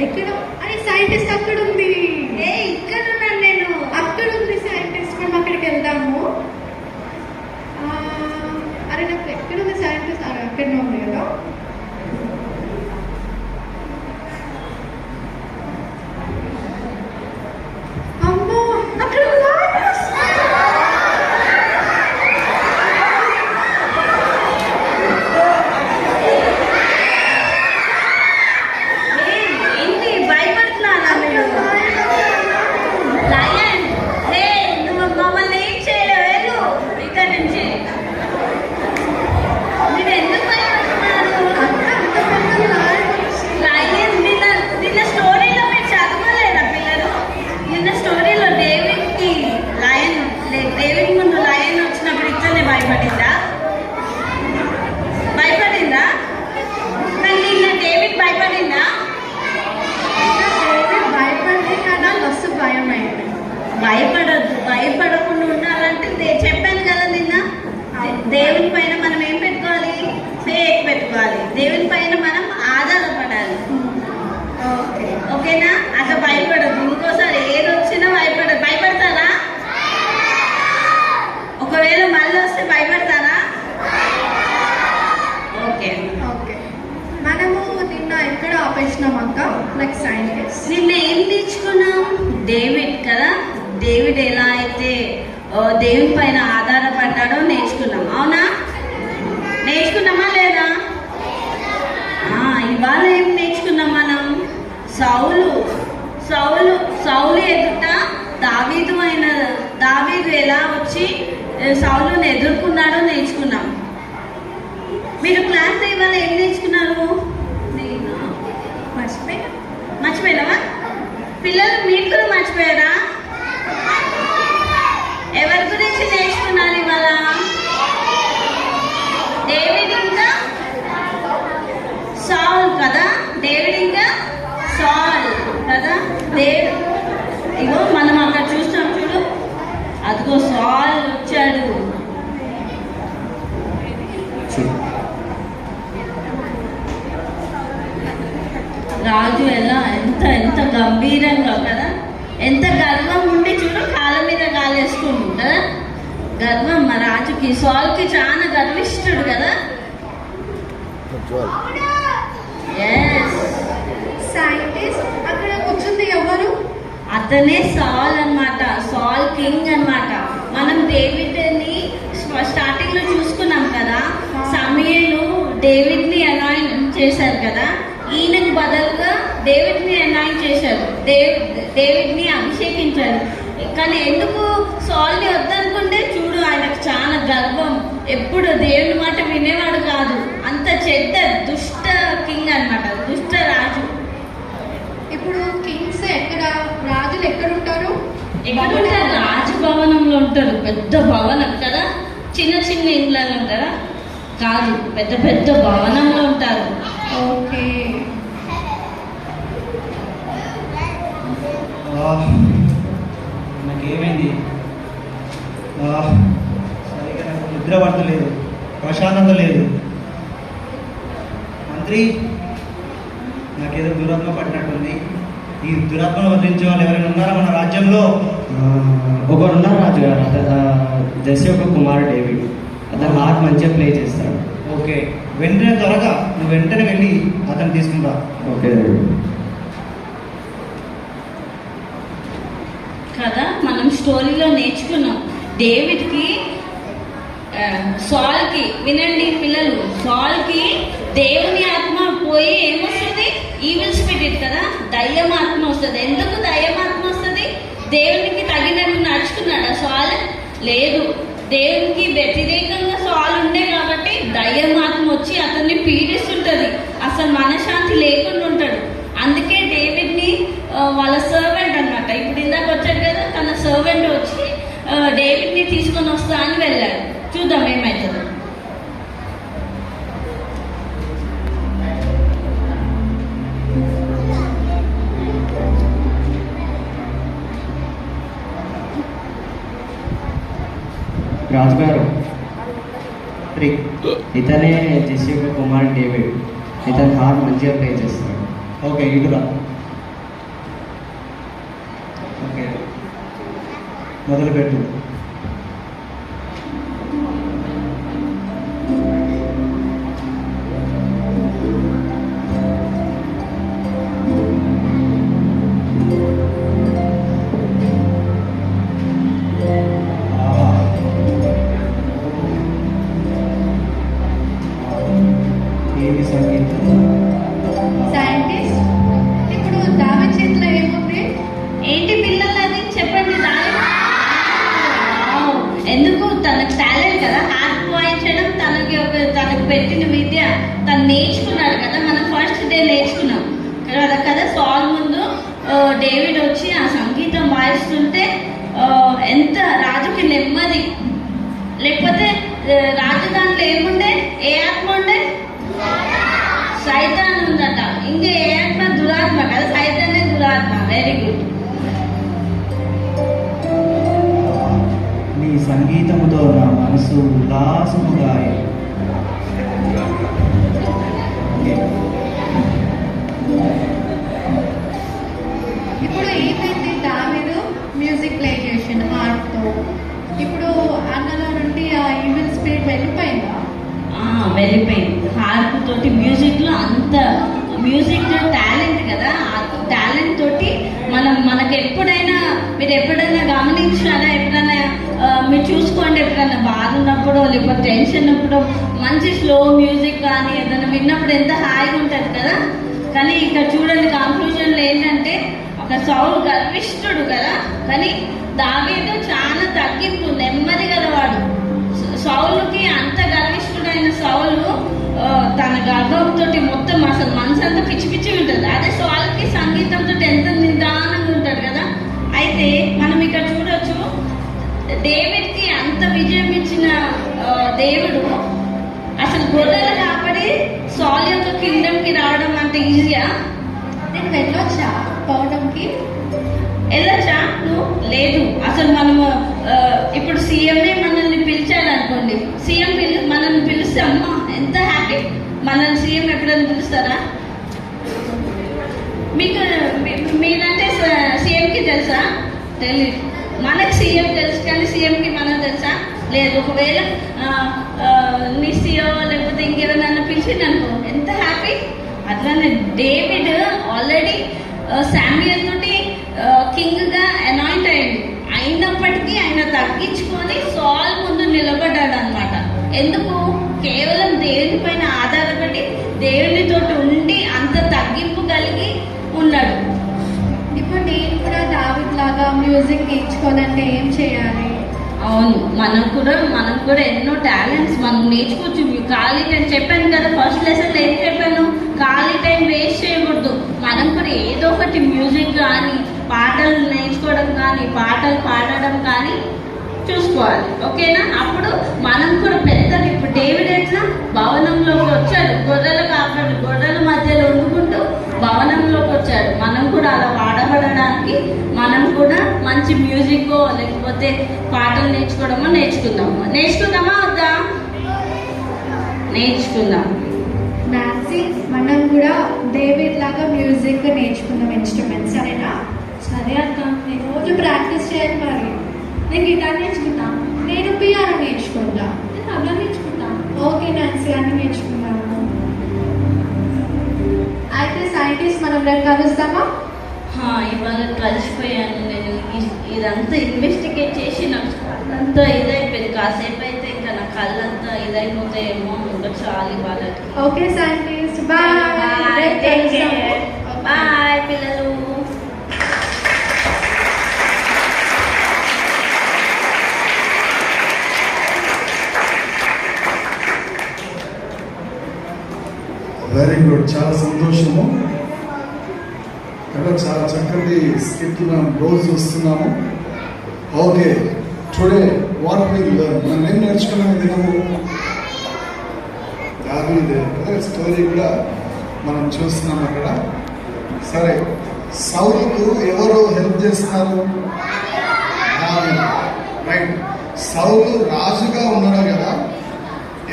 ఎక్కడ? అరే సైంటిస్ట్ అక్కడ ఉంది. ఇక్కడ ఉన్నాను నేను. అక్కడ ఉంది సైంటిస్ట్. మనం అక్కడికి వెళ్దాము. అరే నాకు ఎక్కడ ఉంది సైంటిస్ట్? అరే అక్కడనే ఉంది కదా. అమ్మో అక్కడ భయపడద్దు. భయపడకుండా ఉండాలంటే చెప్పాను కదా నిన్న, దేవుని పైన మనం ఏం పెట్టుకోవాలి? ఫేత్ పెట్టుకోవాలి. దేవుని పైన మనం ఆధారపడాలి. ఓకేనా? అట్లా భయపడద్దు. ఇంకోసారి ఏది వచ్చినా భయపడదు. భయపడతారా? ఒకవేళ మళ్ళీ వస్తే భయపడతారా? Okay okay. మనము నిన్న ఎక్కడ ఆపేసినాం అక్క? Like scientist. నిన్న ఏం నేర్చుకున్నాం? డేవిడ్ కదా. డేవిడ్ ఎలా అయితే దేవుని పైన ఆధారపడ్డాడో నేర్చుకున్నాం. అవునా? నేర్చుకున్నామా లేదా? ఇవాళ ఏం నేర్చుకున్నాం మనం? సౌలు ఎదుట దావీదు ఎలా వచ్చి సౌలుని ఎదుర్కొన్నాడో నేర్చుకున్నాం. మీరు క్లాస్ ఇవాళ ఏం నేర్చుకున్నారు? మర్చిపోయినావా? పిల్లలు మీరు కూడా మర్చిపోయారా? ఎవరి గురించి నేర్చుకున్నారు ఇవాళ? డేవిడ్ ఇంకా సౌల్ కదా. డేవిడ్ ఇంకా సౌల్ కదా. ఇగో మనం అక్కడ చూస్తాం చూడు, అదిగో సౌల్ వచ్చాడు. రాజు ఎలా ఎంత గంభీరంగా కదా, ఎంత గర్వం ఉండి చూడు, కాళ్ళ మీద కాలేసుకుంటు కదా. గర్వం మా రాజుకి. సౌల్కి చాలా గర్విష్ఠుడు కదా. సైంటిస్ట్ అక్కడ కూర్చుంది ఎవరు? అతనే సౌల్ అన్నమాట. సౌల్ కింగ్ అన్నమాట. మనం డేవిడ్ని స్టార్టింగ్ లో చూసుకున్నాం కదా. సమూయేలు డేవిడ్ని అనాయింట్ చేశారు కదా. ఈయనకు బదులుగా డేవిడ్ని అనాయింట్ చేశారు. డేవిడ్ని అభిషేకించారు. కానీ ఎందుకు సౌల్ని వద్దనుకుంటే చూడు, ఆయనకు చాలా గర్వం. ఎప్పుడు దేవుని మాట వినేవాడు కాదు. అంత చెడ్డ దుష్ట కింగ్ అన్నమాట. దుష్ట రాజు. ఇప్పుడు కింగ్స్ ఎక్కడ, రాజులు ఎక్కడ ఉంటారు? రాజభవనంలో ఉంటారు. పెద్ద భవనం కదా. చిన్న చిన్న ఇండ్లలో ఉంటారా? కాదు, పెద్ద పెద్ద భవనంలో ఉంటారు. ఓకే. నాకేమైంది? సరిగ్గా నాకు నిద్ర పడతలేదు, ప్రశాంతత లేదు. మంత్రి, నాకేదో దురాత్మ పట్టినట్టుంది. ఈ దురాత్మను వదిలించే వాళ్ళు ఎవరైనా ఉన్నారా మన రాజ్యంలో? ఒకరున్నారు రాజుగారు. జెస్సీ యొక్క కుమారుడు డేవిడ్. అతను హార్ట్ మంచిగా ప్లే చేస్తాడు. ఓకే, వెంటనే త్వరగా నువ్వు వెంటనే వెళ్ళి అతను తీసుకుంటా. ఓకే కదా. మనం స్టోరీలో నేర్చుకున్నాం. డేవిడ్కి సౌల్కి, వినండి పిల్లలు, సౌల్కి దేవుని ఆత్మ పోయి ఏమొస్తుంది? ఈవిల్ స్పిరిట్ కదా, దయ్యం ఆత్మ వస్తుంది. ఎందుకు దయ్యం ఆత్మ వస్తుంది? దేవునికి తగినట్టు నడుచుకున్నాడా సౌల్? లేదు. దేవునికి వ్యతిరేకంగా సౌల్ ఉండే కాబట్టి దయ్యం ఆత్మ వచ్చి అతన్ని పీడిస్తుంటది. అసలు మనశ్శాంతి లేకుండా ఉంటాడు. అందుకే డేవిడ్ని వాళ్ళ సర్వెంట్ అన్నమాట. ఇప్పుడు ఇందాక వచ్చాడు కదా, తన సర్వెంట్ వచ్చి డేవిడ్ని తీసుకొని వస్తా అని వెళ్ళాడు. చూద్దాం ఏమవుతుందో. రాజుగారు, ఇతనే జెస్సీ యొక్క కుమారుడు డేవిడ్. ఇతను హార్ట్ మంచిగా ప్లే చేస్తాడు. ఓకే, ఇటురా. ఓకే, మొదలుపెట్టు. ఏమి సంగీతం? సైంటిస్ట్, ఇప్పుడు దావీదు చేతిలో ఏముంది? ఏంటి పిల్లలు అది చెప్పండి. ఎందుకు తనకు టాలెంట్ కదా, హార్ట్ వాయించడం తనకు పెట్టిన విద్య తను నేర్చుకున్నాడు కదా. మనం ఫస్ట్ డే నేర్చుకున్నాం కదా సాల్ ముందు డేవిడ్ వచ్చి ఆ సంగీతం వాయిస్తుంటే ఎంత రాజుకి నెమ్మది. లేకపోతే రాజు దాంట్లో ఏముండే, ఏ ఆత్మ ఉండే? సైతాన్ ఉందట. ఇంకా ఏ ఆత్మ? దురాత్మ కదా, సైతానే దురాత్మ. Very good. నీ సంగీతముతో నా మనసు ఉల్లాసముగా అయింది. ఓకే. ఇప్పుడు ఏమైంది? దావీదు మ్యూజిక్ ప్లే చేసిన హార్ట్తో. ఇప్పుడు అన్నలో నుండి ఆ ఈవిల్ స్పిరిట్ వెళ్ళిపోయిందా? వెళ్ళిపోయింది. హార్ప్ తోటి మ్యూజిక్లో అంత మ్యూజిక్ టాలెంట్ కదా, ఆ టాలెంట్ తోటి మనకు ఎప్పుడైనా మీరు ఎప్పుడైనా గమనించారా? ఎప్పుడైనా మీరు చూసుకోండి, ఎప్పుడైనా బాధ ఉన్నప్పుడు లేకపోతే టెన్షన్ ఉన్నప్పుడు మంచి స్లో మ్యూజిక్ కానీ ఏదైనా విన్నప్పుడు ఎంత హాయిగా ఉంటుంది కదా. కానీ ఇక్కడ చూడండి, కంక్లూజన్లో ఏంటంటే ఒక సౌలు గర్విష్ఠుడు కదా, కానీ దావీదు చాలా తగ్గింపు, నెమ్మది గలవాడు. సౌలుకి అంత గర్విష్ఠుడైన సౌలు తన గర్వంతో మొత్తం అసలు మనసు అంతా పిచ్చి పిచ్చి ఉంటుంది. అదే సౌలుకి సంగీతంతో ఎంత నిదానంగా ఉంటాడు కదా. అయితే మనం ఇక్కడ చూడొచ్చు, డేవిడ్కి అంత విజయం ఇచ్చిన దేవుడు అసలు గొర్రెలు కాపాడి సౌలు యొక్క కింగ్డమ్కి రావడం అంత ఈజీయా? నేను వెళ్ళొచ్చా పౌర్ణంకి? వెళ్ళొచ్చా నువ్వు? లేదు. అసలు మనము ఇప్పుడు సీఎంఏ మనల్ని పిలిచాడు అనుకోండి, సీఎం మనల్ని పిలిస్తే అమ్మా ఎంత హ్యాపీ. మనల్ని సీఎం ఎప్పుడైనా పిలుస్తారా? మీకు మీరంటే సీఎంకి తెలుసా? తెలియదు. మనకు సీఎం తెలుసు కానీ సీఎంకి మనం తెలుసా? లేదు. ఒకవేళ నీ సీఎం లేకపోతే ఇంకెవరైనా పిలిచింది అనుకో ఎంత హ్యాపీ. అట్లానే డేవిడ్ ఆల్రెడీ శామ్యూయల్ తోటి కింగ్ గా అనాయింట్ అయ్యింది. అయినప్పటికీ ఆయన తగ్గించుకొని సాల్ ముందు నిలబడ్డాడు అనమాట. ఎందుకు? కేవలం దేవుని పైన ఆధారపడి దేవునితో ఉండి అంత తగ్గింపు కలిగి ఉన్నాడు. ఇప్పుడు నేను కూడా దావీదు లాగా మ్యూజిక్ నేర్చుకోవాలంటే ఏం చేయాలి? అవును, మనం కూడా ఎన్నో టాలెంట్స్ మనం నేర్చుకోవచ్చు. ఖాళీ టైం చెప్పాను కదా, ఫస్ట్ లెసన్ ఏం చెప్పాను? ఖాళీ టైం వేస్ట్ చేయకూడదు. మనం కూడా ఏదో ఒకటి మ్యూజిక్ కానీ పాటలు నేర్చుకోవడం కానీ పాటలు పాడడం కానీ చూసుకోవాలి. ఓకేనా? అప్పుడు మనం కూడా పెద్దగా, ఇప్పుడు డేవిడ్ ఎట్లా భవనంలోకి వచ్చాడు, గొర్రెల మధ్యలో వండుకుంటూ భవనంలోకి వచ్చాడు. మనం కూడా అలా వాడబడడానికి మనం కూడా మంచి మ్యూజిక్ లేకపోతే పాటలు నేర్చుకుందామా వద్దా? నేర్చుకుందాం. నాన్సీ, మనం కూడా డేవిడ్ లాగా మ్యూజిక్ నేర్చుకుందాం, ఇన్స్ట్రుమెంట్స్. సరేనా? సరే అక్క. నేను రోజు ప్రాక్టీస్ చేయాలి. మరి నేను గిటార్ నేర్చుకుంటా, నేను పియానో నేర్చుకుంటా, నేను అలా నేర్చుకుంటా. ఓకే నాన్సీ, అన్ని నేర్చుకుంటాను. అయితే సైంటిస్ట్ మనం రేపు కలుస్తామా? ఇవాళ కలిసిపోయాను నేను. ఇదంతా ఇన్వెస్టిగేట్ చేసి నాకు అంతా ఇదైపోయింది. కాసేపు అయితే ఇంకా నా కళ్ళంతా ఇదైపోతాయేమో. ఇంకా చాలు వాళ్ళకి. Okay scientist, bye. బాయ్ పిల్లలు. వెరీ గుడ్, చాలా సంతోషము కదా. చాలా చక్కటి స్కిట్ మనం రోజు చూస్తున్నాము. ఓకే, టుడే వాట్ విల్ మనం ఏం నేర్చుకున్నాం దినము? దావీదు కదా స్టోరీ కూడా మనం చూస్తున్నాం అక్కడ. సరే, సౌలుకు ఎవరు హెల్ప్ చేస్తున్నారు? దావీదు. రైట్. సౌలు రాజుగా ఉన్నాడు కదా,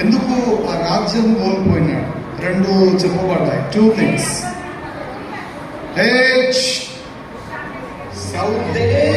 ఎందుకు ఆ రాజ్యం కోల్పోయినాడు? రెండు చెప్పబడ్డాయి, 2 things. సౌదే